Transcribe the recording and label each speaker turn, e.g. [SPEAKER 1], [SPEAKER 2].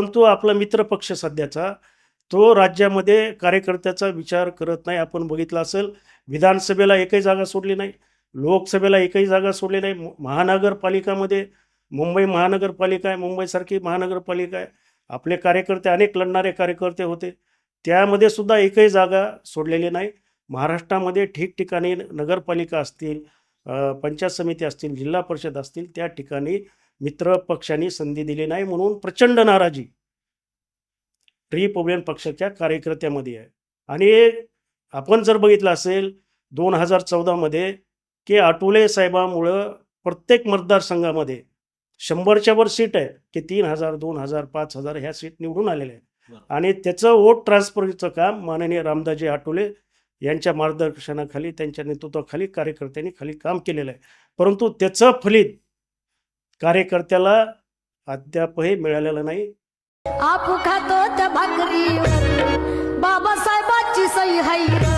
[SPEAKER 1] परंतु आपला मित्र पक्ष सध्याचा तो राज्यामध्ये कार्यकर्त्याचा विचार करत नाही. आपण बघितलं असेल, विधानसभेला एकही जागा सोडली नाही, लोकसभेला एकही जागा सोडली नाही. महानगरपालिकामध्ये मुंबई महानगरपालिका आहे, मुंबईसारखी महानगरपालिका आहे. आपले कार्यकर्ते अनेक लढणारे कार्यकर्ते होते, त्यामध्ये सुद्धा एकही जागा सोडलेली नाही. महाराष्ट्रामध्ये ठिकठिकाणी नगरपालिका असतील, पंचायत समिती असतील, जिल्हा परिषद असतील, त्या ठिकाणी मित्र पक्षांनी संधी दिली नाही, म्हणून प्रचंड नाराजी रिपब्लिकन पक्षाच्या कार्यकर्त्यामध्ये आहे. आणि आपण जर बघितलं असेल 2014 की आठवले साहेबांमुळं प्रत्येक मतदारसंघामध्ये 100च्या वर सीट आहे की 3000, 2000, 5000 ह्या सीट निवडून आलेल्या आहेत. आणि त्याचं वोट ट्रान्सफरचं काम माननीय रामदासजी आठवले यांच्या मार्गदर्शनाखाली, त्यांच्या नेतृत्वाखाली कार्यकर्त्यांनी खाली काम केलेलं आहे. परंतु त्याचं फलित कार्यकर्त्याला अद्यापही मिळालेलं नाही.
[SPEAKER 2] आप खातो त्या भाकरीवर बाबासाहेबांची सही हाय.